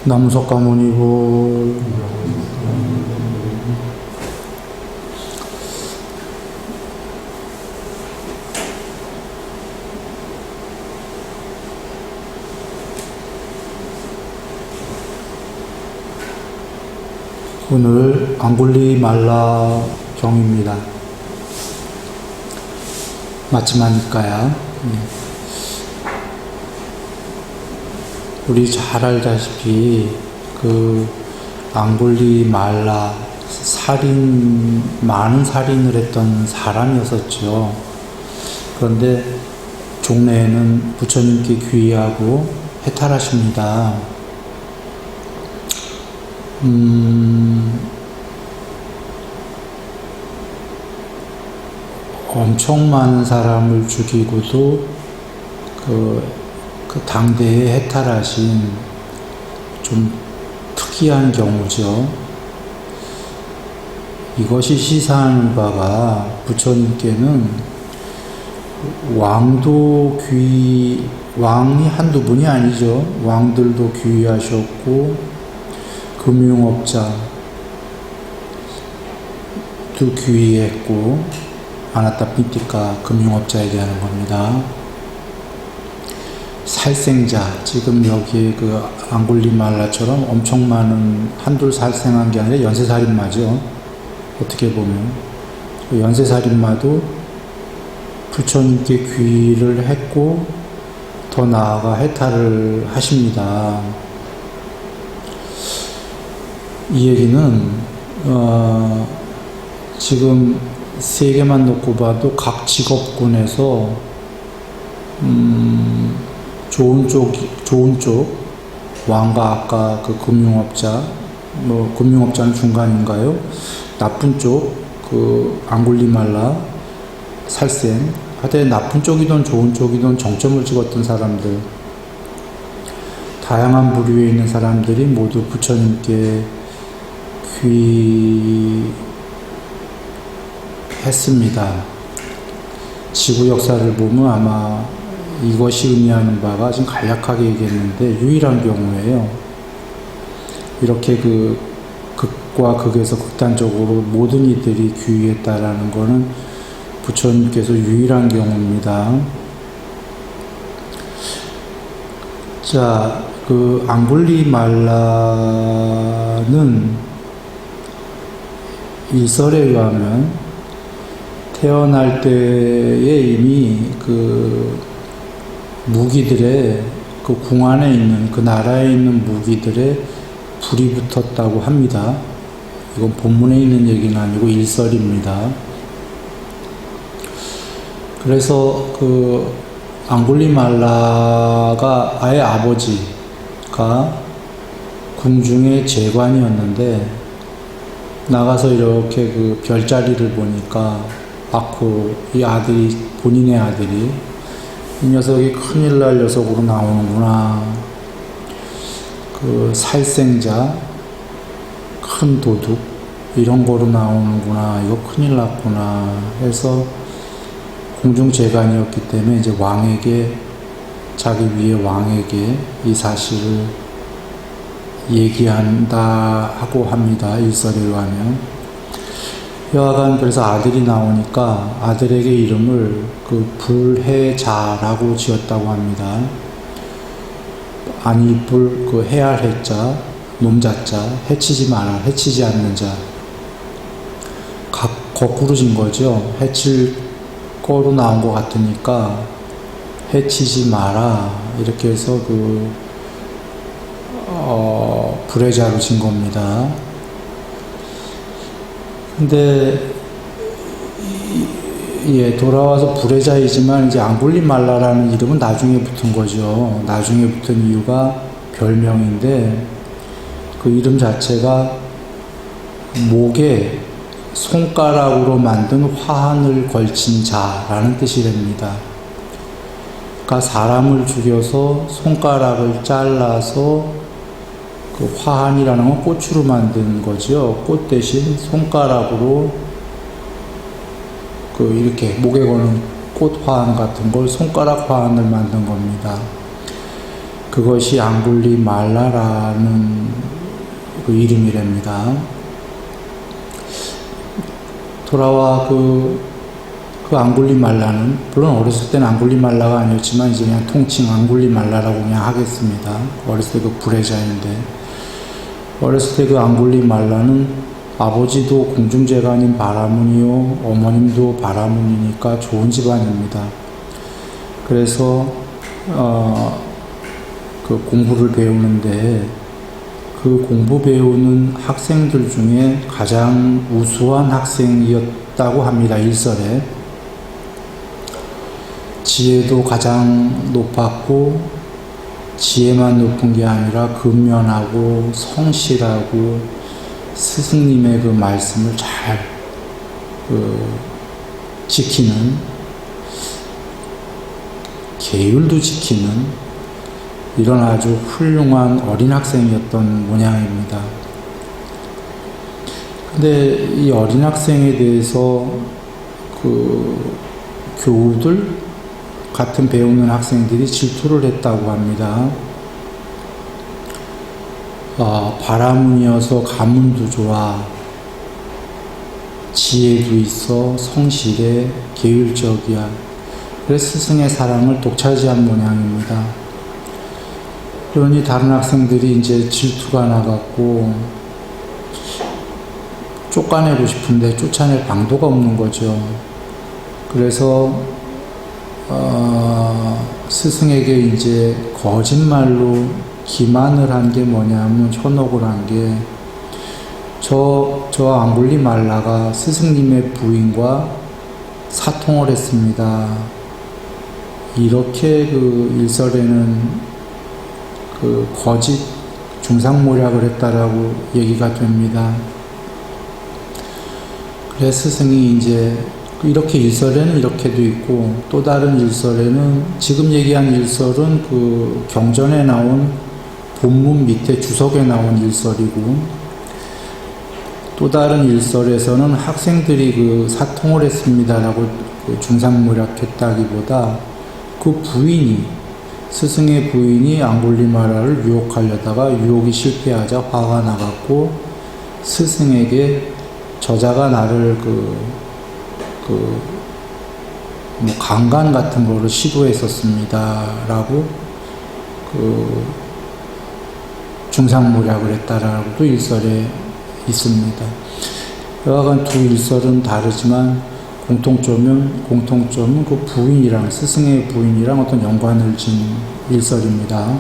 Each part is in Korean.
남석가모니불. 오늘 앙굴리말라 경입니다. 마침 하니까요. 우리 잘 알다시피 그 앙굴리말라 많은 살인을 했던 사람이었었죠. 그런데 종래에는 부처님께 귀의하고 해탈하십니다. 엄청 많은 사람을 죽이고도 그 당대에 해탈하신 좀 특이한 경우죠. 이것이 시사하는 바가 부처님께는 왕이 한두 분이 아니죠. 왕들도 귀의하셨고 금융업자도 귀의했고 아나타피티카 금융업자에 대한 겁니다. 살생자, 지금 여기 그 앙굴리말라처럼 엄청 많은 한둘 살생한 게 아니라 연쇄살인마죠. 어떻게 보면 그 연쇄살인마도 부처님께 귀의를 했고 더 나아가 해탈을 하십니다. 이 얘기는 지금 세 개만 놓고 봐도 각 직업군에서 좋은 쪽 왕과 아까 그 금융업자, 금융업자는 중간인가요? 나쁜 쪽 그 앙굴리말라 살생, 하여튼 나쁜 쪽이든 좋은 쪽이든 정점을 찍었던 사람들, 다양한 부류에 있는 사람들이 모두 부처님께 귀했습니다. 지구 역사를 보면 아마 이것이 의미하는 바가 지금 간략하게 얘기했는데 유일한 경우예요. 이렇게 그 극과 극에서 극단적으로 모든 이들이 귀의했다라는 것은 부처님께서 유일한 경우입니다. 자, 그 앙굴리말라는 일설에 의하면 태어날 때에 이미 그 무기들의 그 궁 안에 있는 그 나라에 있는 무기들의 불이 붙었다고 합니다. 이건 본문에 있는 얘기는 아니고 일설입니다. 그래서 그 앙굴리말라가 아예 아버지가 궁중의 제관이었는데 나가서 이렇게 그 별자리를 보니까 이 아들이, 본인의 아들이 이 녀석이 큰일 날 녀석으로 나오는구나. 그 살생자, 큰 도둑, 이런 거로 나오는구나. 이거 큰일 났구나. 해서 공중재관이었기 때문에 이제 자기 위에 왕에게 이 사실을 얘기한다 하고 합니다. 일설에 의하면. 여하간 그래서 아들이 나오니까 아들에게 이름을 그 불해자라고 지었다고 합니다. 안일불, 그 해할 해자, 놈자자, 해치지 마라, 해치지 않는 자. 거꾸로 진 거죠. 해칠 거로 나온 것 같으니까 해치지 마라, 이렇게 해서 불해자로 진 겁니다. 근데 돌아와서 불해자이지만 이제 앙굴리말라라는 이름은 나중에 붙은 거죠. 나중에 붙은 이유가 별명인데 그 이름 자체가 목에 손가락으로 만든 화환을 걸친 자라는 뜻이랍니다. 그러니까 사람을 죽여서 손가락을 잘라서 그 화환이라는 건 꽃으로 만든 거죠. 꽃 대신 손가락으로 이렇게 목에 거는 꽃 화환 같은 걸 손가락 화환을 만든 겁니다. 그것이 앙굴리말라라는 그 이름이랍니다. 돌아와 그 앙굴리말라는, 물론 어렸을 때는 앙굴리말라가 아니었지만 이제 그냥 통칭 앙굴리말라라고 그냥 하겠습니다. 어렸을 때 그 불회자인데, 어렸을 때 그 앙굴리말라는 아버지도 공중재간인 바라문이요, 어머님도 바라문이니까 좋은 집안입니다. 그래서 그 공부를 배우는데, 그 공부 배우는 학생들 중에 가장 우수한 학생이었다고 합니다. 일설에. 지혜도 가장 높았고, 지혜만 높은 게 아니라 근면하고 성실하고 스승님의 그 말씀을 잘 지키는, 계율도 지키는 이런 아주 훌륭한 어린 학생이었던 모양입니다. 근데 이 어린 학생에 대해서 그 교우들, 같은 배우는 학생들이 질투를 했다고 합니다. 바라문이어서 가문도 좋아, 지혜도 있어, 성실해, 계율적이야. 그래서 스승의 사랑을 독차지한 모양입니다. 그러니 다른 학생들이 이제 질투가 나갖고 쫓아내고 싶은데 쫓아낼 방도가 없는 거죠. 그래서 스승에게 이제 거짓말로 기만을 한 게 뭐냐면, 현혹을 한 게, 저 앙굴리말라가 스승님의 부인과 사통을 했습니다. 이렇게 그 일설에는 그 거짓 중상모략을 했다라고 얘기가 됩니다. 그래서 스승이 이제 이렇게 일설에는 이렇게도 있고, 또 다른 일설에는, 지금 얘기한 일설은 그 경전에 나온 본문 밑에 주석에 나온 일설이고, 또 다른 일설에서는 학생들이 그 사통을 했습니다라고 그 중상모략했다기보다 그 부인이, 스승의 부인이 앙굴리마라를 유혹하려다가 유혹이 실패하자 화가 나갖고 스승에게 저자가 나를 뭐 강간 같은 거를 시도했었습니다 라고 중상모략을 했다라고도 일설에 있습니다. 여하간 두 일설은 다르지만 공통점은 그 부인이랑, 스승의 부인이랑 어떤 연관을 진 일설입니다.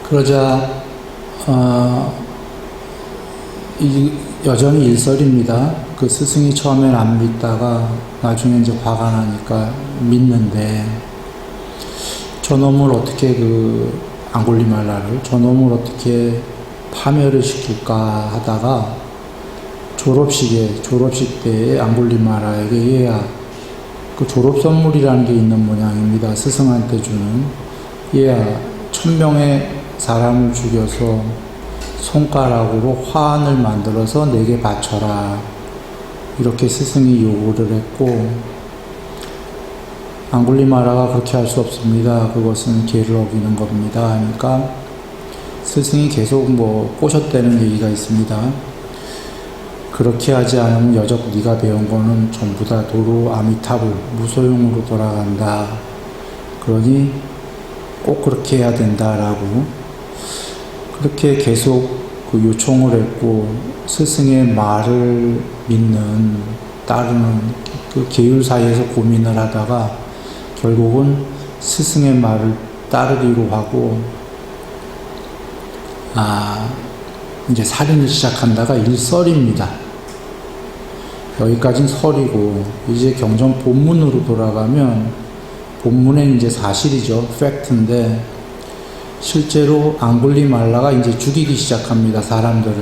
그러자 여전히 일설입니다. 그 스승이 처음엔 안 믿다가 나중에 이제 화가 나니까 믿는데, 저놈을 어떻게 앙굴리말라를 저놈을 어떻게 파멸을 시킬까 하다가 졸업식 때에 앙굴리마라에게 얘야, 그 졸업 선물이라는 게 있는 모양입니다. 스승한테 주는. 얘야, 1000명의 사람을 죽여서 손가락으로 화환을 만들어서 내게 바쳐라. 이렇게 스승이 요구를 했고, 앙굴리마라가 그렇게 할 수 없습니다. 그것은 계를 어기는 겁니다. 하니까 스승이 계속 꼬셨다는 얘기가 있습니다. 그렇게 하지 않으면 여적 네가 배운 거는 전부 다 도로 아미타불, 무소용으로 돌아간다. 그러니 꼭 그렇게 해야 된다라고 그렇게 계속 그 요청을 했고, 스승의 말을 믿는, 따르는 그 계율 사이에서 고민을 하다가 결국은 스승의 말을 따르기로 하고, 이제 살인을 시작한다가 일설입니다. 여기까지는 설이고, 이제 경전 본문으로 돌아가면, 본문엔 이제 사실이죠. 팩트인데, 실제로 앙굴리말라가 이제 죽이기 시작합니다. 사람들을.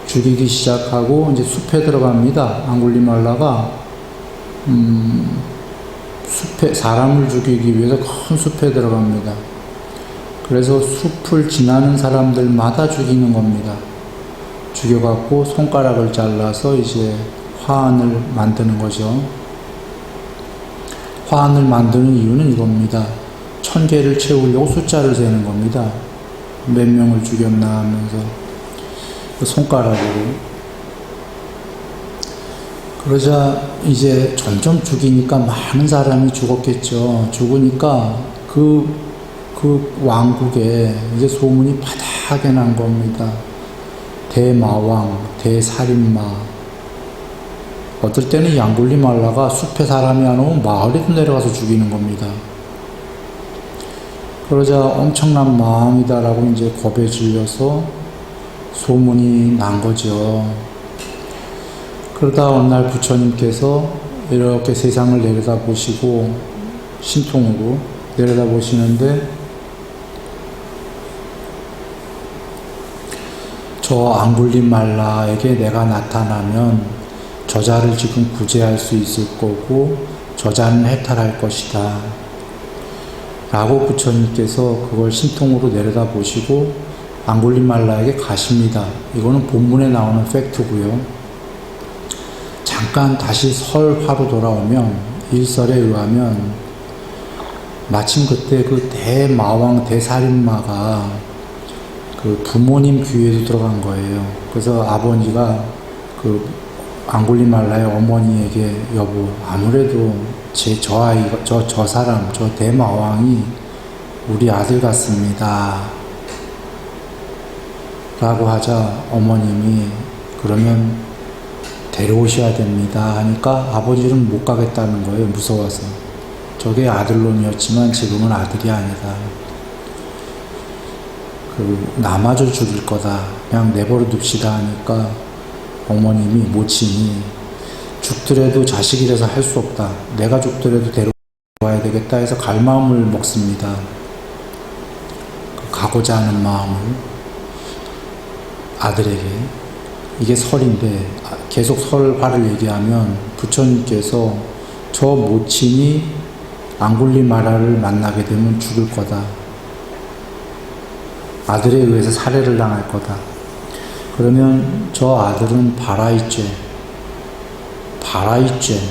죽이기 시작하고, 이제 숲에 들어갑니다. 앙굴리말라가, 사람을 죽이기 위해서 큰 숲에 들어갑니다. 그래서 숲을 지나는 사람들마다 죽이는 겁니다. 죽여갖고 손가락을 잘라서 이제 화환을 만드는 거죠. 환을 만드는 이유는 이겁니다. 1000개를 채우려고 숫자를 세는 겁니다. 몇 명을 죽였나 하면서 손가락으로. 그러자 이제 점점 죽이니까 많은 사람이 죽었겠죠. 죽으니까 그 왕국에 이제 소문이 바닥에 난 겁니다. 대마왕, 대살인마. 어떨 때는 앙굴리말라가 숲에 사람이 안 오면 마을에도 내려가서 죽이는 겁니다. 그러자 엄청난 마왕이다라고 이제 겁에 질려서 소문이 난 거죠. 그러다 어느 날 부처님께서 이렇게 세상을 내려다보시고 신통으로 내려다보시는데 저 앙굴리말라에게 내가 나타나면 저자를 지금 구제할 수 있을 거고 저자는 해탈할 것이다 라고 부처님께서 그걸 신통으로 내려다보시고 앙굴리말라에게 가십니다. 이거는 본문에 나오는 팩트고요. 잠깐 다시 설화로 돌아오면 일설에 의하면 마침 그때 그 대마왕 대살인마가 그 부모님 귀에도 들어간 거예요. 그래서 아버지가 그 앙굴리말라의 어머니에게 여보 아무래도 저 아이가 저 사람 저 대마왕이 우리 아들 같습니다 라고 하자 어머님이 그러면 데려오셔야 됩니다 하니까 아버지는 못 가겠다는 거예요. 무서워서. 저게 아들놈이었지만 지금은 아들이 아니다. 나마저 죽일 거다. 그냥 내버려 둡시다 하니까 어머님이 모친이 죽더라도 자식이라서 할 수 없다. 내가 죽더라도 데려와야 되겠다 해서 갈 마음을 먹습니다. 가고자 하는 마음을 아들에게. 이게 설인데 계속 설화를 얘기하면 부처님께서 저 모친이 앙굴리마라를 만나게 되면 죽을 거다. 아들에 의해서 살해를 당할 거다. 그러면 저 아들은 바라이죄,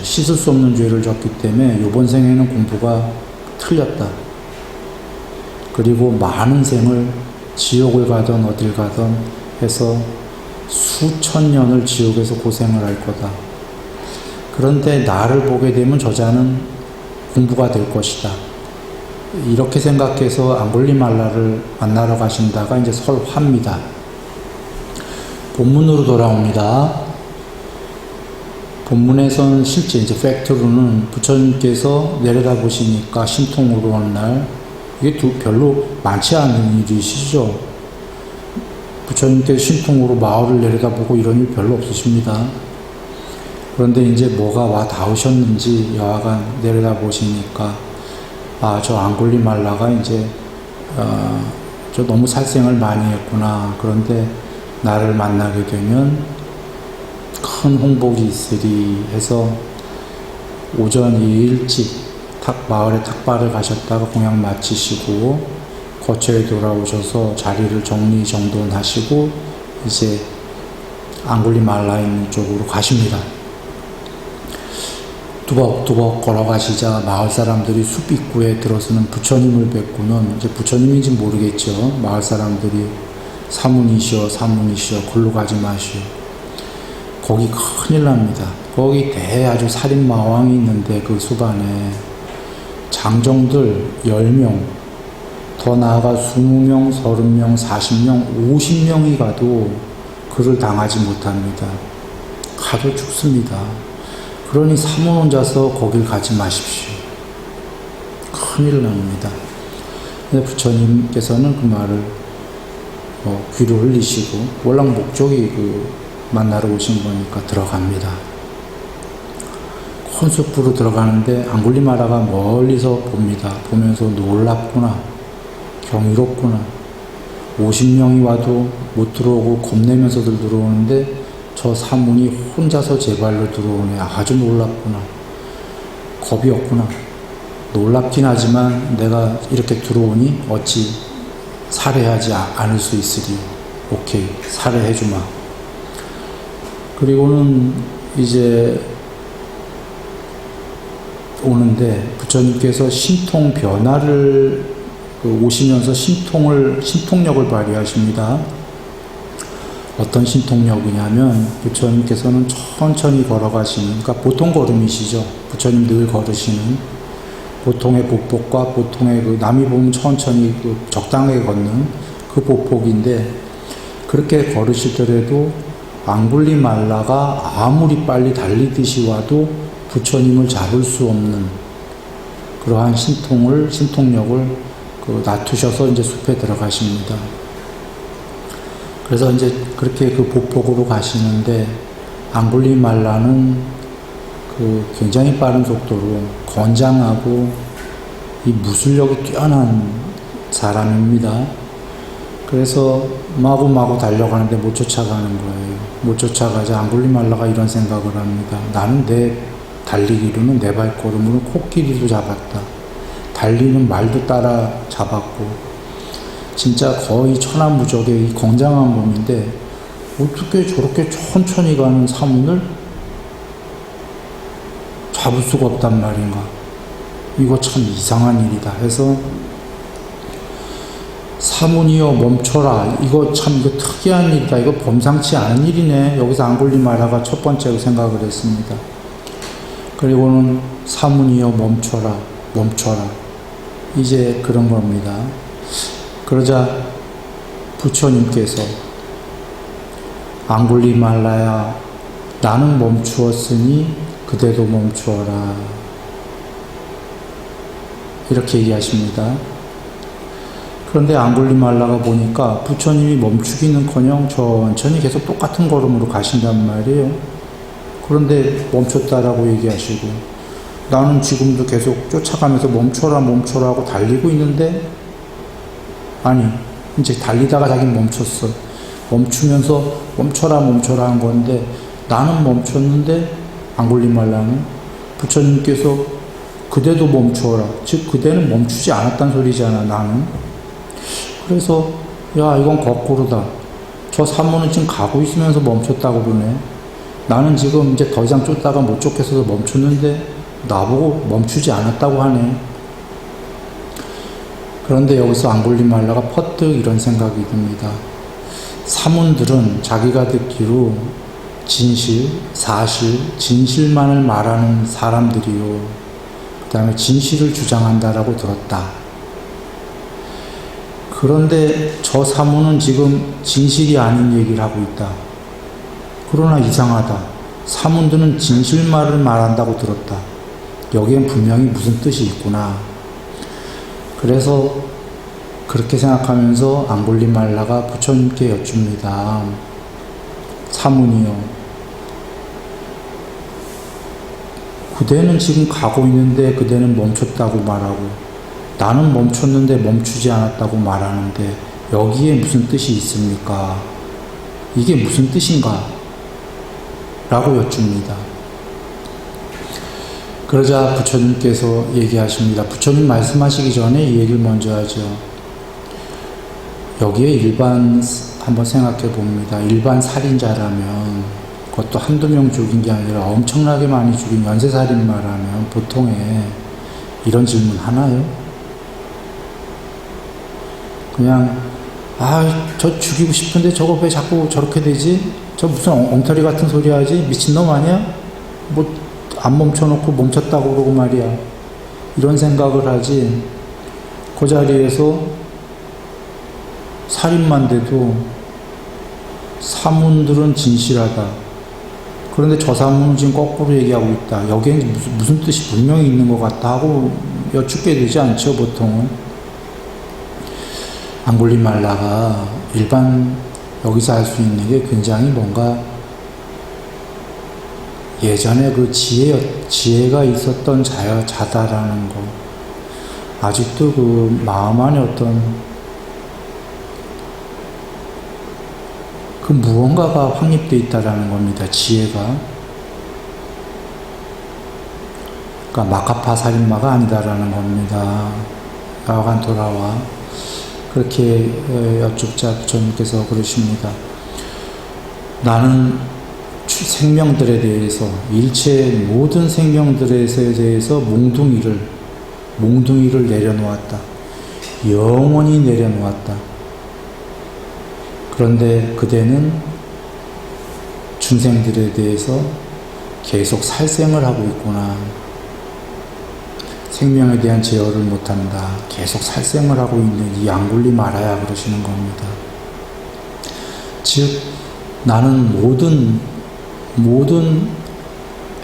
씻을 수 없는 죄를 졌기 때문에 이번 생에는 공부가 틀렸다. 그리고 많은 생을 지옥을 가든 어딜 가든 해서 수천 년을 지옥에서 고생을 할 거다. 그런데 나를 보게 되면 저자는 공부가 될 것이다. 이렇게 생각해서 앙굴리말라를 만나러 가신다가 이제 설화입니다. 본문으로 돌아옵니다. 본문에선 실제 이제 팩트로는 부처님께서 내려다보시니까 신통으로 어느 날 이게 별로 많지 않은 일이시죠. 부처님께서 신통으로 마을을 내려다보고 이런 일 별로 없으십니다. 그런데 이제 뭐가 와 닿으셨는지 여하간 내려다보시니까 저 앙굴리말라가 이제 저 너무 살생을 많이 했구나. 그런데 나를 만나게 되면 큰 홍복이 있으리 해서 오전이 일찍 마을에 탁발을 가셨다가 공양 마치시고 거처에 돌아오셔서 자리를 정리정돈하시고 이제 앙굴리말라 있는 쪽으로 가십니다. 두벅두벅 걸어가시자 마을 사람들이 숲 입구에 들어서는 부처님을 뵙고는 이제 부처님인지 모르겠죠. 마을 사람들이 사문이시여 골로 가지 마시오. 거기 큰일 납니다. 거기 아주 살인마왕이 있는데 그 숲 안에 장정들 10명 더 나아가 20명, 30명, 40명, 50명이 가도 그를 당하지 못합니다. 가도 죽습니다. 그러니 사문 혼자서 거길 가지 마십시오. 큰일 납니다. 근데 부처님께서는 그 말을 귀로 흘리시고 원래 목적이 만나러 오신 거니까 들어갑니다. 큰 숲으로 들어가는데 앙굴리마라가 멀리서 봅니다. 보면서 놀랍구나. 경이롭구나. 50명이 와도 못 들어오고 겁내면서들 들어오는데 저 사문이 혼자서 제 발로 들어오네. 아주 놀랍구나. 겁이 없구나. 놀랍긴 하지만 내가 이렇게 들어오니 어찌 살해하지 않을 수 있으리. 오케이, 살해해주마. 그리고는 이제 오는데 부처님께서 신통 변화를 오시면서 신통력을 발휘하십니다. 어떤 신통력이냐면 부처님께서는 천천히 걸어가시는, 그러니까 보통 걸음이시죠. 부처님 늘 걸으시는 보통의 보폭과 보통의 남이 보면 천천히 적당하게 걷는 그 보폭인데, 그렇게 걸으시더라도 앙굴리말라가 아무리 빨리 달리듯이 와도 부처님을 잡을 수 없는 그러한 신통력을 놔두셔서 이제 숲에 들어가십니다. 그래서 이제 그렇게 그 보폭으로 가시는데, 앙굴리말라는 굉장히 빠른 속도로 건장하고 이 무술력이 뛰어난 사람입니다. 그래서 마구마구 달려가는데 못 쫓아가는 거예요. 못 쫓아가자 앙굴리말라가 이런 생각을 합니다. 나는 내 달리기로는 내 발걸음으로 코끼리도 잡았다. 달리는 말도 따라 잡았고, 진짜 거의 천하무적의 이 건장한 몸인데 어떻게 저렇게 천천히 가는 사문을 잡을 수가 없단 말인가. 이거 참 이상한 일이다 해서, 사문이여 멈춰라. 이거 특이한 일이다. 이거 범상치 않은 일이네. 여기서 앙굴리말라가 첫 번째로 생각을 했습니다. 그리고는 사문이여 멈춰라. 이제 그런 겁니다. 그러자 부처님께서 앙굴리말라야, 나는 멈추었으니 그대도 멈추어라. 이렇게 얘기하십니다. 그런데 앙굴리말라가 보니까 부처님이 멈추기는커녕 천천히 계속 똑같은 걸음으로 가신단 말이에요. 그런데 멈췄다라고 얘기하시고, 나는 지금도 계속 쫓아가면서 멈춰라 하고 달리고 있는데, 아니 이제 달리다가 자기는 멈췄어. 멈추면서 멈춰라 한 건데, 나는 멈췄는데 앙굴리말라는 부처님께서 그대도 멈추어라. 즉 그대는 멈추지 않았단 소리잖아, 나는. 그래서 야, 이건 거꾸로다. 저 사문은 지금 가고 있으면서 멈췄다고 그러네. 나는 지금 이제 더 이상 쫓다가 못 쫓겠어서 멈췄는데 나보고 멈추지 않았다고 하네. 그런데 여기서 앙굴리말라가 퍼뜩 이런 생각이 듭니다. 사문들은 자기가 듣기로 진실, 사실, 진실만을 말하는 사람들이요, 그 다음에 진실을 주장한다라고 들었다. 그런데 저 사문은 지금 진실이 아닌 얘기를 하고 있다. 그러나 이상하다. 사문들은 진실말을 말한다고 들었다. 여기엔 분명히 무슨 뜻이 있구나. 그래서 그렇게 생각하면서 앙굴리말라가 부처님께 여쭙니다. 사문이요, 그대는 지금 가고 있는데 그대는 멈췄다고 말하고, 나는 멈췄는데 멈추지 않았다고 말하는데 여기에 무슨 뜻이 있습니까? 이게 무슨 뜻인가? 라고 여쭙니다. 그러자 부처님께서 얘기하십니다. 부처님 말씀하시기 전에 이 얘기를 먼저 하죠. 여기에 한번 생각해 봅니다. 일반 살인자라면, 그것도 한두 명 죽인 게 아니라 엄청나게 많이 죽인 연쇄살인마라면 보통에 이런 질문 하나요? 그냥 저 죽이고 싶은데 저거 왜 자꾸 저렇게 되지? 저 무슨 엉터리 같은 소리 하지? 미친놈 아니야? 뭐 안 멈춰놓고 멈췄다고 그러고 말이야. 이런 생각을 하지. 그 자리에서 살인만 돼도 사문들은 진실하다. 그런데 저 사문은 지금 거꾸로 얘기하고 있다. 여기엔 무슨 뜻이 분명히 있는 것 같다 하고 여쭙게 되지 않죠, 보통은. 앙굴리말라가 일반 여기서 할 수 있는 게 굉장히 뭔가 예전에 그 지혜가 있었던 자다라는 거. 아직도 그 마음 안에 어떤 그 무언가가 확립되어 있다라는 겁니다. 지혜가. 그러니까 마카파 살인마가 아니다라는 겁니다. 여하간 돌아와. 그렇게 여쭙자 부처님께서 그러십니다. 나는 생명들에 대해서, 일체 모든 생명들에 대해서 몽둥이를 내려놓았다. 영원히 내려놓았다. 그런데 그대는 중생들에 대해서 계속 살생을 하고 있구나. 생명에 대한 제어를 못한다. 계속 살생을 하고 있는 이 앙굴리마라야 그러시는 겁니다. 즉 나는 모든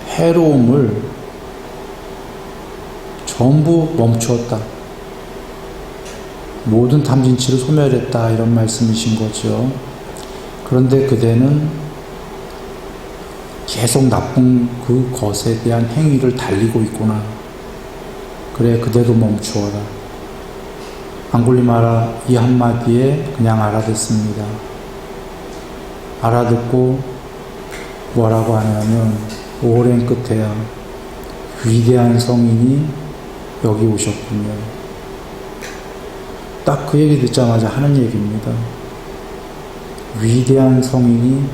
해로움을 전부 멈추었다. 모든 탐진치를 소멸했다. 이런 말씀이신 거죠. 그런데 그대는 계속 나쁜 그 것에 대한 행위를 달리고 있구나. 그래, 그대도 멈추어라. 앙굴리마라 이 한마디에 그냥 알아듣습니다. 알아듣고 뭐라고 하냐면, 오랜 끝에야 위대한 성인이 여기 오셨군요. 딱 그 얘기 듣자마자 하는 얘기입니다. 위대한 성인이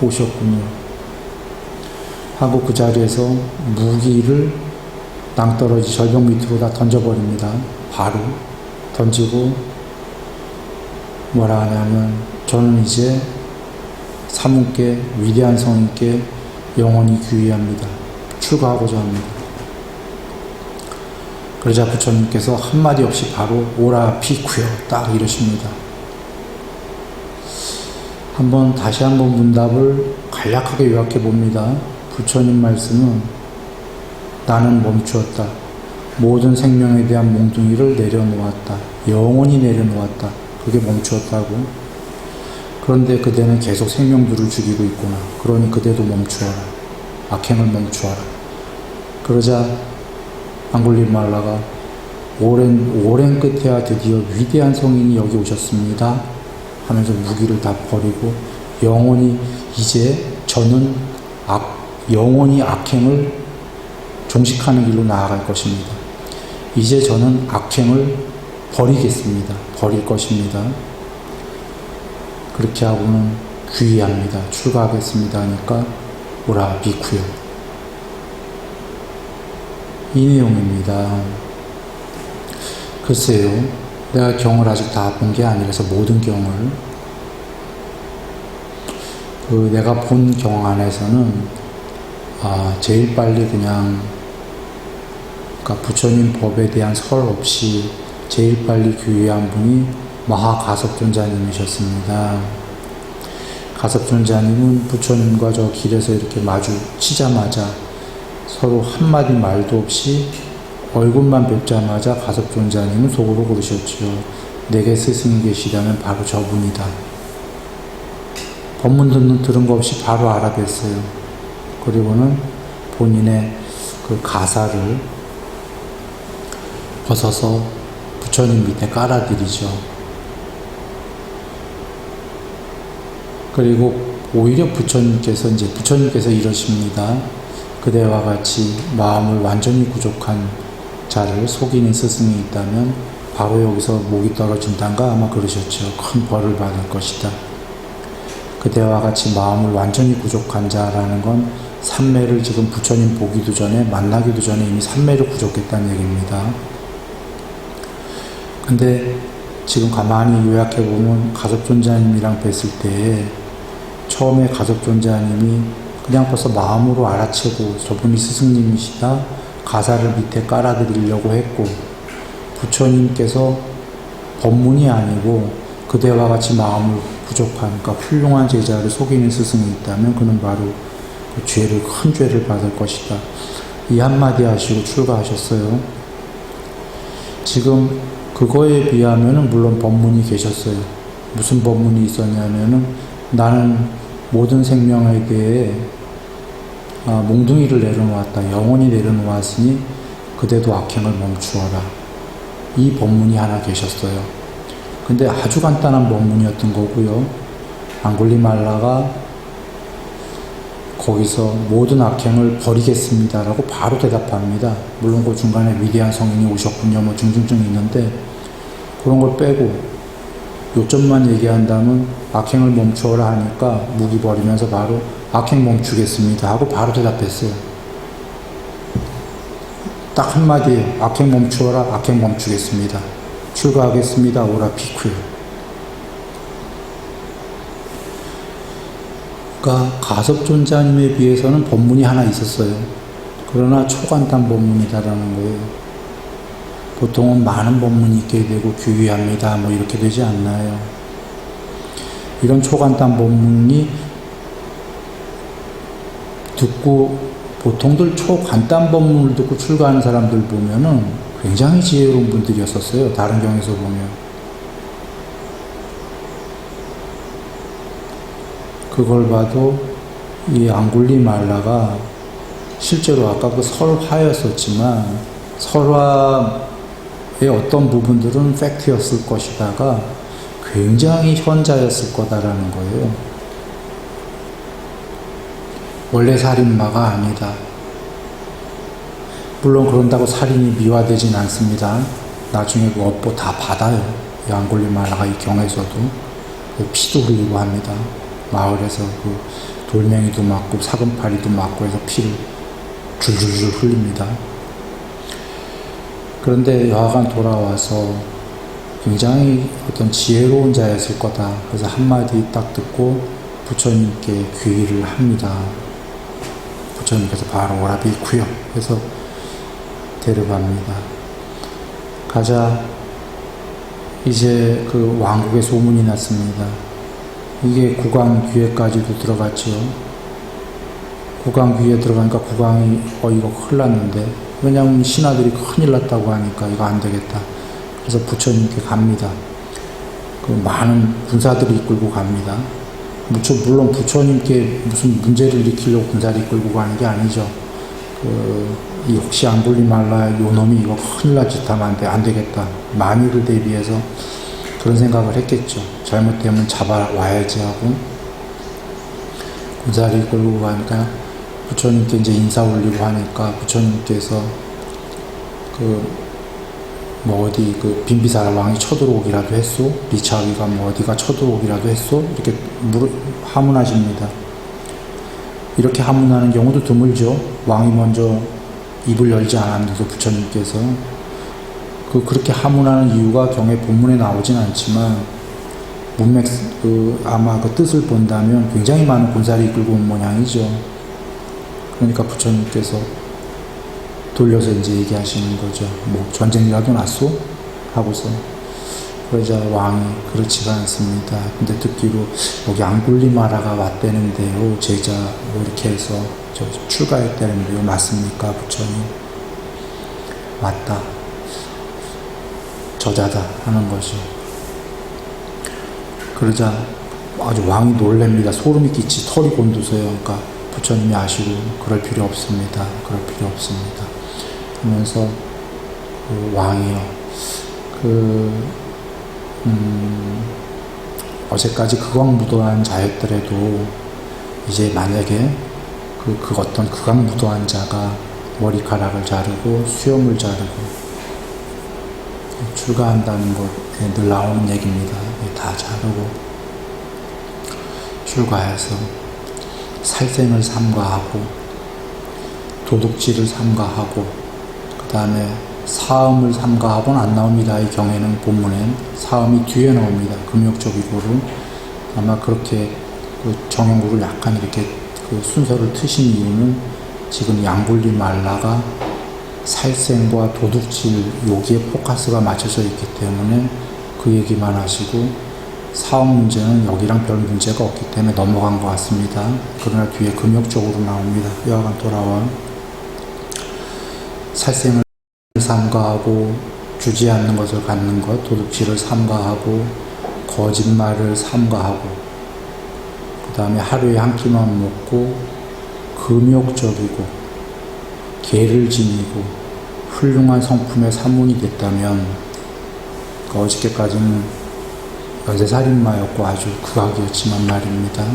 오셨군요. 하고 그 자리에서 무기를 낭떠러지 절벽 밑으로 다 던져버립니다. 바로 던지고 뭐라 하냐면, 저는 이제 사문께, 위대한 성인께 영원히 귀의합니다. 출가하고자 합니다. 그러자 부처님께서 한마디 없이 바로 오라 비쿠요 딱 이러십니다. 다시 한번 문답을 간략하게 요약해 봅니다. 부처님 말씀은 나는 멈추었다. 모든 생명에 대한 몽둥이를 내려놓았다. 영원히 내려놓았다. 그게 멈추었다고. 그런데 그대는 계속 생명들을 죽이고 있구나. 그러니 그대도 멈추어라. 악행을 멈추어라. 그러자 앙굴리마라가 오랜 끝에야 드디어 위대한 성인이 여기 오셨습니다. 하면서 무기를 다 버리고 영원히 이제 저는 영원히 악행을 종식하는 길로 나아갈 것입니다. 이제 저는 악행을 버리겠습니다. 버릴 것입니다. 그렇게 하고는 귀의합니다. 출가하겠습니다 하니까 오라 비쿠요. 이 내용입니다. 글쎄요, 내가 경을 아직 다 본 게 아니라서 모든 경을 내가 본 경 안에서는 제일 빨리 그러니까 부처님 법에 대한 설 없이 제일 빨리 귀의한 분이 마하가섭존자님이셨습니다. 가섭존자님은 부처님과 저 길에서 이렇게 마주치자마자 서로 한마디 말도 없이 얼굴만 뵙자마자 가섭존자님은 속으로 그러셨죠. 내게 스승이 계시다면 바로 저분이다. 법문 들은 거 없이 바로 알아뵀어요. 그리고는 본인의 그 가사를 벗어서 부처님 밑에 깔아드리죠. 그리고 오히려 부처님께서 이러십니다. 그대와 같이 마음을 완전히 부족한 자를 속이는 스승이 있다면 바로 여기서 목이 떨어진단가 아마 그러셨죠. 큰 벌을 받을 것이다. 그대와 같이 마음을 완전히 부족한 자라는 건 삼매를 지금 부처님 보기도 전에, 만나기도 전에 이미 삼매를 부족했다는 얘기입니다. 근데 지금 가만히 요약해보면 가섭존자님이랑 뵀을 때 처음에 가섭존자님이 그냥 벌써 마음으로 알아채고 저분이 스승님이시다, 가사를 밑에 깔아드리려고 했고, 부처님께서 법문이 아니고 그대와 같이 마음을 부족한, 그러니까 훌륭한 제자를 속이는 스승이 있다면 그는 바로 그 큰 죄를 받을 것이다. 이 한마디 하시고 출가하셨어요. 지금 그거에 비하면은 물론 법문이 계셨어요. 무슨 법문이 있었냐면은 나는 모든 생명에 대해 몽둥이를 내려놓았다. 영원히 내려놓았으니 그대도 악행을 멈추어라. 이 법문이 하나 계셨어요. 근데 아주 간단한 법문이었던 거고요. 앙굴리말라가 거기서 모든 악행을 버리겠습니다라고 바로 대답합니다. 물론 그 중간에 위대한 성인이 오셨군요. 뭐 중증증이 있는데 그런 걸 빼고 요점만 얘기한다면 악행을 멈추어라 하니까 무기 버리면서 바로 악행 멈추겠습니다 하고 바로 대답했어요. 딱 한마디예요. 악행 멈추어라. 악행 멈추겠습니다. 출가하겠습니다. 오라 비쿠요. 그러니까 가섭존자님에 비해서는 법문이 하나 있었어요. 그러나 초간단 법문이다라는 거예요. 보통은 많은 법문이 있게 되고 귀의합니다. 뭐 이렇게 되지 않나요? 이런 초간단 법문이 듣고 보통들 초간단 법문을 듣고 출가하는 사람들 보면은 굉장히 지혜로운 분들이었었어요. 다른 경에서 보면. 그걸 봐도 이 앙굴리말라가 실제로 아까 그 설화였었지만 설화의 어떤 부분들은 팩트였을 것이다가 굉장히 현자였을 거다라는 거예요. 원래 살인마가 아니다. 물론 그런다고 살인이 미화되진 않습니다. 나중에 그 업보 다 받아요. 이 앙굴리말라가 이 경에서도 피도 흘리고 합니다. 마을에서 그 돌멩이도 맞고 사금파리도 맞고 해서 피를 줄줄줄 흘립니다. 그런데 여하간 돌아와서 굉장히 어떤 지혜로운 자였을 거다. 그래서 한마디 딱 듣고 부처님께 귀의를 합니다. 부처님께서 바로 오라 비쿠요 해서 데려갑니다. 가자 이제 그 왕국에 소문이 났습니다. 이게 국왕 귀에까지도 들어갔죠. 국왕 귀에 들어가니까 국왕이 이거 큰일 났는데, 왜냐하면 신하들이 큰일 났다고 하니까 이거 안 되겠다. 그래서 부처님께 갑니다. 그 많은 군사들이 이끌고 갑니다. 물론 부처님께 무슨 문제를 일으키려고 군사를 이끌고 가는 게 아니죠. 이 혹시 앙굴리말라 요놈이 이거 큰일 날 짓 하면 안 되겠다. 만일을 대비해서 그런 생각을 했겠죠. 잘못되면 잡아와야지 하고 군사를 이끌고 가니까 부처님께 이제 인사 올리고 하니까 부처님께서 어디 빈비사라 왕이 쳐들어오기라도 했소? 리차위가 어디가 쳐들어오기라도 했소? 이렇게 하문하십니다. 이렇게 하문하는 경우도 드물죠. 왕이 먼저 입을 열지 않았는데도 부처님께서 그렇게 하문하는 이유가 경의 본문에 나오진 않지만 문맥 아마 그 뜻을 본다면 굉장히 많은 군사를 이끌고 온 모양이죠. 그러니까 부처님께서 돌려서 이제 얘기하시는 거죠. 전쟁이라도 났소? 하고서. 그러자 왕이 그렇지가 않습니다. 근데 듣기로 여기 앙굴리마라가 왔다는데요. 제자 이렇게 해서 출가했다는데요. 맞습니까? 부처님. 맞다. 저자다 하는 거죠. 그러자 아주 왕이 놀랍니다. 소름이 끼치 털이 곤두서요. 그러니까 부처님이 아시고 그럴 필요 없습니다. 그럴 필요 없습니다. 하면서 왕이요. 어제까지 극악무도한 자였더라도 이제 만약에 그 어떤 극악무도한 자가 머리카락을 자르고 수염을 자르고 출가한다는 것에 늘 나오는 얘기입니다. 다 자르고 출가해서 살생을 삼가하고 도둑질을 삼가하고 그 다음에 사음을 삼가하고는 안 나옵니다. 이 경에는 본문엔 사음이 뒤에 나옵니다. 금욕적이고를 아마 그렇게 정형구를 약간 이렇게 순서를 트신 이유는 지금 앙굴리말라가 살생과 도둑질 여기에 포커스가 맞춰져 있기 때문에 그 얘기만 하시고 사업 문제는 여기랑 별 문제가 없기 때문에 넘어간 것 같습니다. 그러나 뒤에 금욕적으로 나옵니다. 여하간 돌아와 살생을 삼가하고 주지 않는 것을 갖는 것, 도둑질을 삼가하고 거짓말을 삼가하고 그 다음에 하루에 한 끼만 먹고 금욕적이고 계를 지니고 훌륭한 성품의 사문이 됐다면 어저께까지는 연쇄살인마였고 아주 극악이었지만 말입니다.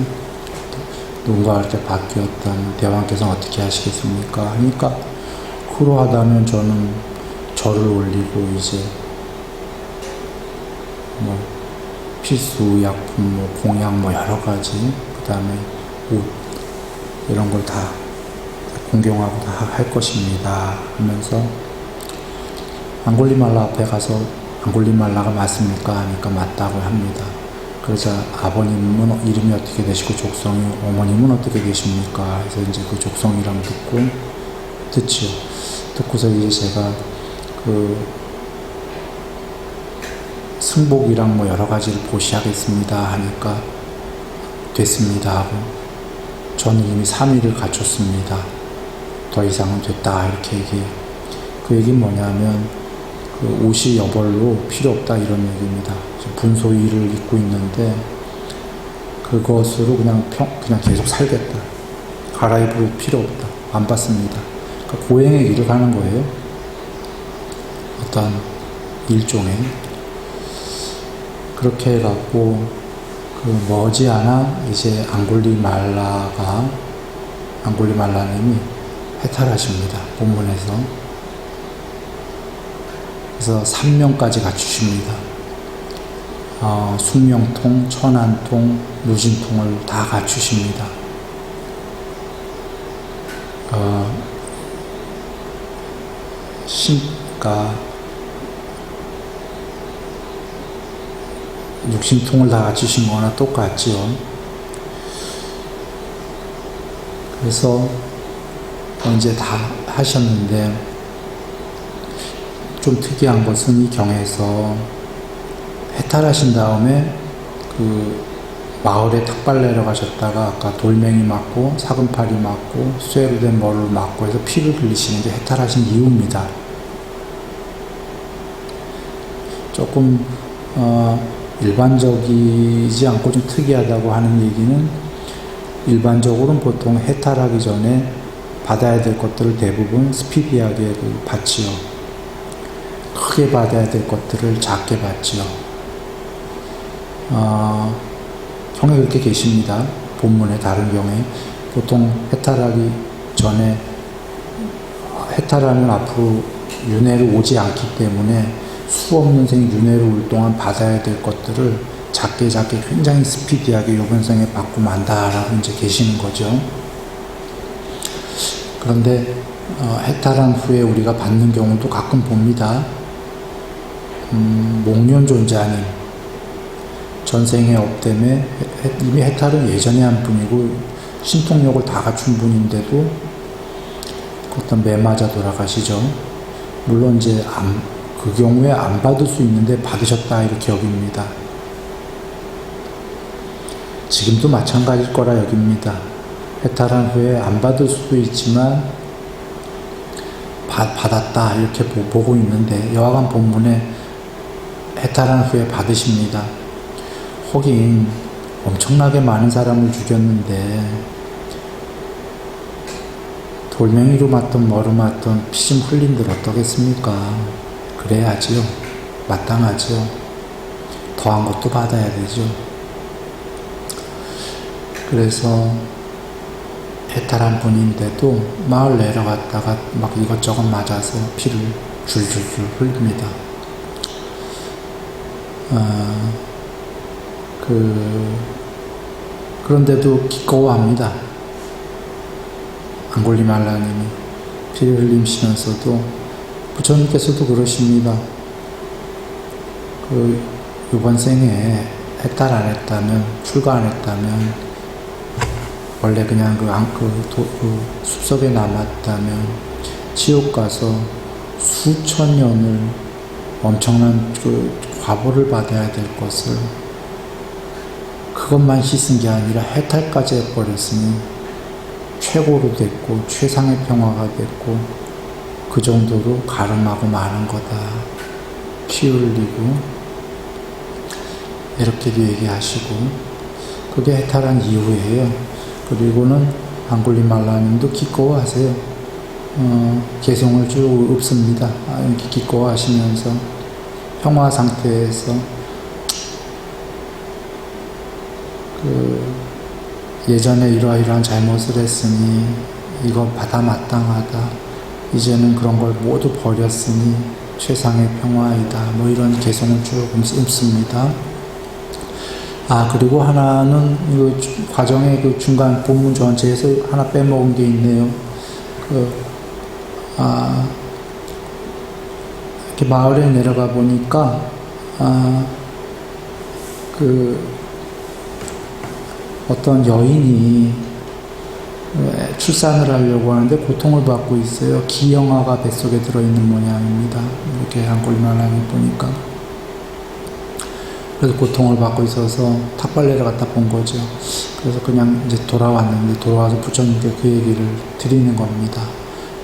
누군가 이렇게 바뀌었다면 대왕께서는 어떻게 하시겠습니까? 하니까 그러하다면 저는 절을 올리고 이제 필수 의약품, 뭐 공약, 뭐 여러 가지, 그 다음에 옷 이런 걸 다 공경하고 다 할 것입니다 하면서 앙골리말라 앞에 가서 앙골리말라가 맞습니까? 하니까 맞다고 합니다. 그러자 아버님은 이름이 어떻게 되시고 족성이 어머님은 어떻게 되십니까? 그래서 이제 그 족성이랑 듣지요. 듣고서 이제 제가 그 승복이랑 뭐 여러 가지를 보시하겠습니다 하니까 됐습니다 하고 저는 이미 3일을 갖췄습니다. 더 이상은 됐다 이렇게 얘기해요. 그 얘기는 뭐냐면 그 옷이 여벌로 필요 없다 이런 얘기입니다. 분소위를 입고 있는데 그것으로 그냥 계속 살겠다. 갈아입을 옷 필요 없다. 안 받습니다. 그러니까 고행의 일을 가는 거예요. 어떤 일종의. 그렇게 해갖고 그 머지않아 이제 앙골리말라님이 해탈하십니다. 본문에서. 그래서 3명까지 갖추십니다. 숙명통, 천안통, 무진통을 다 갖추십니다. 그러니까 육신통을 다 갖추신 거나 똑같지요. 그래서 이제 다 하셨는데 좀 특이한 것은 이 경에서 해탈하신 다음에 그 마을에 탁발 내려가셨다가 아까 돌멩이 맞고 사금팔이 맞고 쇠로 된 머리를 맞고 해서 피를 흘리시는 게 해탈하신 이유입니다. 조금 일반적이지 않고 좀 특이하다고 하는 얘기는 일반적으로는 보통 해탈하기 전에 받아야 될 것들을 대부분 스피디하게 받지요. 크게 받아야 될 것들을 작게 받지요. 경에 그렇게 계십니다. 본문에 다른 경에 보통 해탈하기 전에 해탈하면 앞으로 윤회를 오지 않기 때문에 수없는 생 윤회를 올 동안 받아야 될 것들을 작게 굉장히 스피디하게 요번 생에 받고 만다라고 이제 계시는 거죠. 그런데 해탈한 후에 우리가 받는 경우도 가끔 봅니다. 목련존자님 전생에 업됨에 이미 해탈은 예전에 한 분이고 신통력을 다 갖춘 분인데도 어떤 매 맞아 돌아가시죠. 물론 이제 그 경우에 안 받을 수 있는데 받으셨다 이렇게 여깁니다. 지금도 마찬가지일 거라 여깁니다. 해탈한 후에 안 받을 수도 있지만 받았다 이렇게 보고 있는데 여하간 본문에 해탈한 후에 받으십니다. 하긴 엄청나게 많은 사람을 죽였는데 돌멩이로 맞던 뭐로 맞던 피 좀 흘린들 어떠겠습니까? 그래야지요. 마땅하지요. 더한 것도 받아야 되죠. 그래서 해탈한 분인데도 마을 내려갔다가 막 이것저것 맞아서 피를 줄줄줄 흘립니다. 그런데도 기꺼워합니다. 앙골리말라님이 피를 흘리시면서도 부처님께서도 그러십니다. 이번 생에 해탈 안 했다면, 출가 안 했다면, 원래 그냥 그 숲속에 남았다면, 지옥 가서 수천 년을 엄청난 과보를 받아야 될 것을 그것만 씻은 게 아니라 해탈까지 해버렸으니 최고로 됐고 최상의 평화가 됐고 그 정도로 가름하고 마는 거다. 피 흘리고 이렇게도 얘기하시고 그게 해탈한 이후예요. 그리고는 앙골리말라님도 기꺼워하세요. 개성을 쭉 읊습니다. 이렇게 기꺼워하시면서 평화 상태에서 예전에 이러이러한 잘못을 했으니 이거 받아 마땅하다. 이제는 그런 걸 모두 버렸으니 최상의 평화이다. 뭐 이런 개성을 쭉 읊습니다. 그리고 하나는 과정의 그 중간 본문 전체에서 하나 빼먹은 게 있네요. 이렇게 마을에 내려가 보니까, 어떤 여인이 출산을 하려고 하는데 고통을 받고 있어요. 기형아가 뱃속에 들어있는 모양입니다. 이렇게 안골리마라니 보니까. 그래서 고통을 받고 있어서 탁발레를 갖다 본 거죠. 그래서 그냥 이제 돌아왔는데, 돌아와서 부처님께 그 얘기를 드리는 겁니다.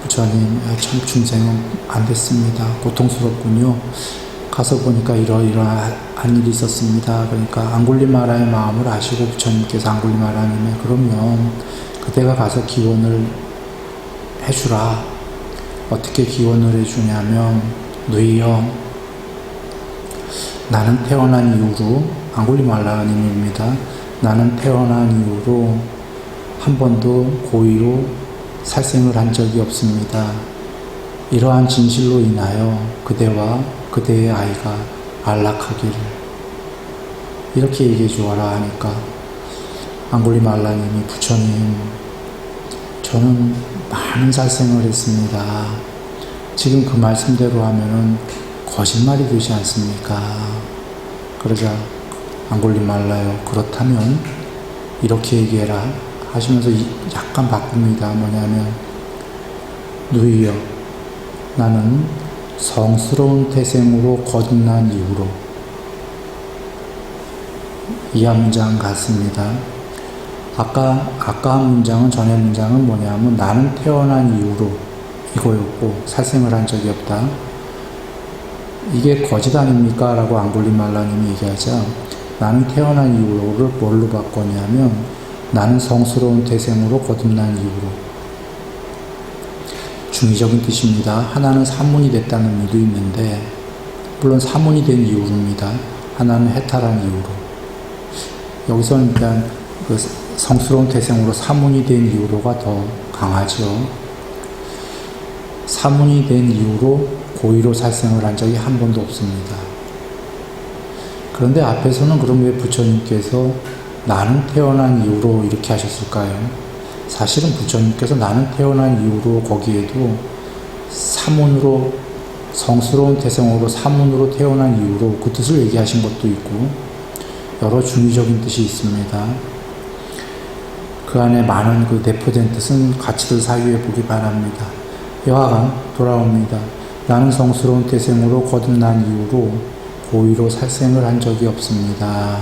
부처님, 참 중생은 안 됐습니다. 고통스럽군요. 가서 보니까 이러이러한 일이 있었습니다. 그러니까 안골리마라의 마음을 아시고 부처님께서 안골리마라님의 그러면 그대가 가서 기원을 해주라. 어떻게 기원을 해주냐면, 누이여, 나는 태어난 이후로, 안골리마라님입니다. 나는 태어난 이후로 한 번도 고의로 살생을 한 적이 없습니다. 이러한 진실로 인하여 그대와 그대의 아이가 안락하기를, 이렇게 얘기해 주어라 하니까 안골리마라님이, 부처님, 저는 많은 살생을 했습니다. 지금 그 말씀대로 하면은 거짓말이 되지 않습니까? 그러자 안골리마라요, 그렇다면 이렇게 얘기해라 하시면서 약간 바꿉니다. 뭐냐면, 누이여, 나는 성스러운 태생으로 거듭난 이후로, 이하 문장 같습니다. 아까 한 문장은, 전의 문장은 뭐냐면, 나는 태어난 이후로 이거였고 살생을 한 적이 없다. 이게 거짓 아닙니까? 라고 안골리마라님이 얘기하자, 나는 태어난 이후로를 뭘로 바꿨냐면, 나는 성스러운 태생으로 거듭난 이후로. 중의적인 뜻입니다. 하나는 사문이 됐다는 의미도 있는데, 물론 사문이 된 이후로입니다. 하나는 해탈한 이후로. 여기서는 일단 그 성스러운 태생으로 사문이 된 이후로가 더 강하죠. 사문이 된 이후로 고의로 살생을 한 적이 한 번도 없습니다. 그런데 앞에서는 그럼 왜 부처님께서 나는 태어난 이후로 이렇게 하셨을까요? 사실은 부처님께서 나는 태어난 이후로 거기에도 사문으로, 성스러운 태생으로 사문으로 태어난 이후로 그 뜻을 얘기하신 것도 있고, 여러 중의적인 뜻이 있습니다. 그 안에 많은 그 내포된 뜻은 같이들 사유해 보기 바랍니다. 여하간 돌아옵니다. 나는 성스러운 태생으로 거듭난 이후로 고의로 살생을 한 적이 없습니다.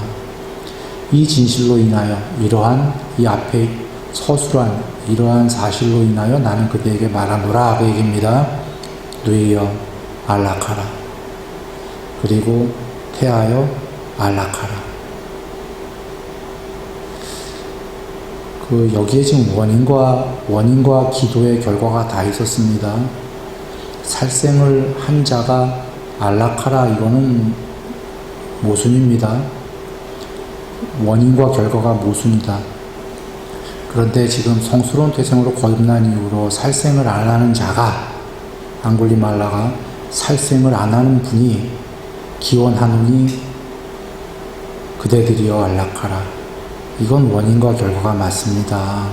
이 진실로 인하여, 이러한 이 앞에 서술한 이러한 사실로 인하여 나는 그대에게 말하노라 그 얘기입니다. 누이여, 안락하라. 그리고 태하여 안락하라. 여기에 지금 원인과 기도의 결과가 다 있었습니다. 살생을 한 자가 안락하라, 이거는 모순입니다. 원인과 결과가 모순이다. 그런데 지금 성스러운 태생으로 거듭난 이후로 살생을 안 하는 자가, 안골리마라가 살생을 안 하는 분이 기원하노니 그대들이여 안락하라. 이건 원인과 결과가 맞습니다.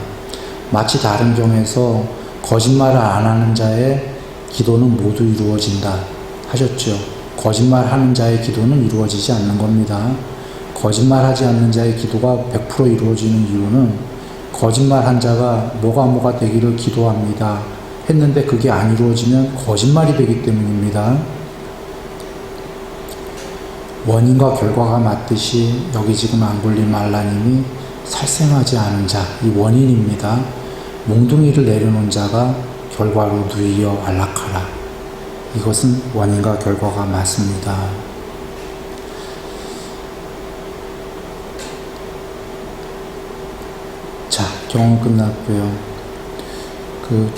마치 다른 경에서 거짓말을 안 하는 자의 기도는 모두 이루어진다 하셨죠. 거짓말하는 자의 기도는 이루어지지 않는 겁니다. 거짓말하지 않는 자의 기도가 100% 이루어지는 이유는, 거짓말한 자가 뭐가 되기를 기도합니다 했는데 그게 안 이루어지면 거짓말이 되기 때문입니다. 원인과 결과가 맞듯이 여기 지금 안골리마라님이 살생하지 않은 자, 이 원인입니다. 몽둥이를 내려놓은 자가 결과로 누이여 안락하라. 이것은 원인과 결과가 맞습니다. 자, 경험 끝났고요. 좀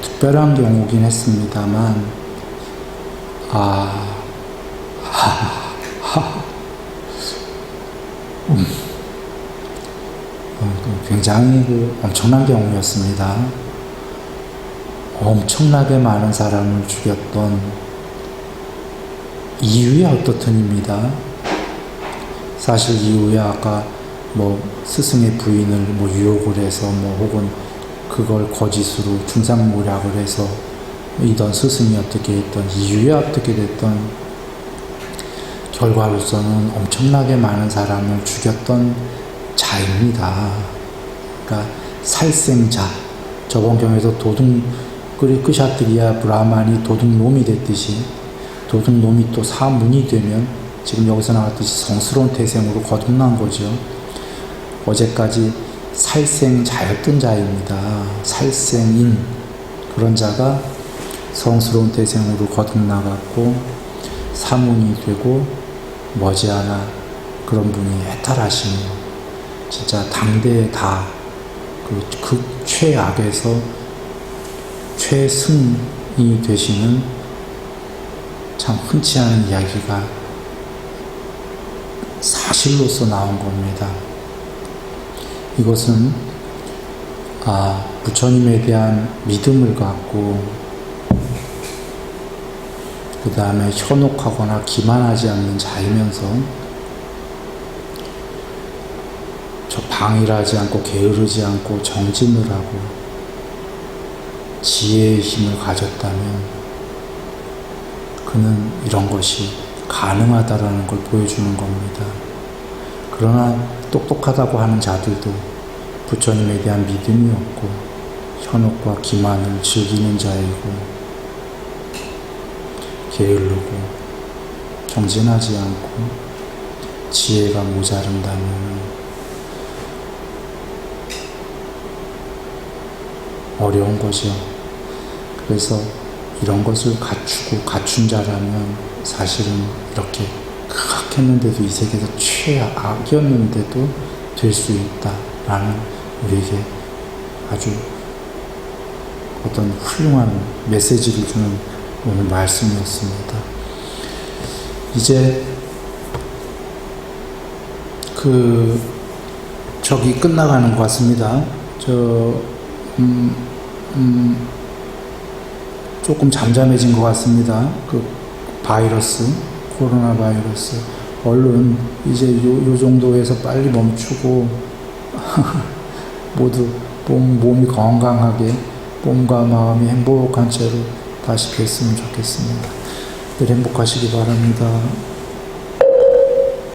특별한 경우긴 했습니다만, 굉장히 엄청난 경우였습니다. 엄청나게 많은 사람을 죽였던 이유야 어떻든입니다. 사실 이후에 아까 뭐 스승의 부인을 뭐 유혹을 해서 뭐 혹은 그걸 거짓으로 중상모략을 해서 이던 스승이 어떻게 했던 이후에 어떻게 됐던 결과로서는 엄청나게 많은 사람을 죽였던 자입니다. 그러니까 살생자. 저번 경에서 끄샤트리아 브라만이 도둑놈이 됐듯이 도둑놈이 또 사문이 되면 지금 여기서 나왔듯이 성스러운 태생으로 거듭난 거죠. 어제까지 살생자였던 자입니다. 살생인 그런 자가 성스러운 태생으로 거듭나갔고 사문이 되고 머지않아 그런 분이 해탈하시며 진짜 당대에 다 그 최악에서 최승이 되시는 참 흔치 않은 이야기가 사실로서 나온 겁니다. 이것은 부처님에 대한 믿음을 갖고 그 다음에 현혹하거나 기만하지 않는 자이면서 저 방일하지 않고 게으르지 않고 정진을 하고 지혜의 힘을 가졌다면 그는 이런 것이 가능하다라는 걸 보여주는 겁니다. 그러나 똑똑하다고 하는 자들도 부처님에 대한 믿음이 없고 현혹과 기만을 즐기는 자이고 게으르고 정진하지 않고 지혜가 모자른다면 어려운 거죠. 그래서 이런 것을 갖춘 자라면 사실은 이렇게 극악했는데도 이 세계에서 최악이었는데도 될 수 있다라는 우리에게 아주 어떤 훌륭한 메시지를 주는 오늘 말씀이었습니다. 이제 저기 끝나가는 것 같습니다. 조금 잠잠해진 것 같습니다. 코로나 바이러스. 얼른 이제 요 정도에서 빨리 멈추고 모두 몸이 건강하게 몸과 마음이 행복한 채로 다시 뵀으면 좋겠습니다. 늘 행복하시기 바랍니다.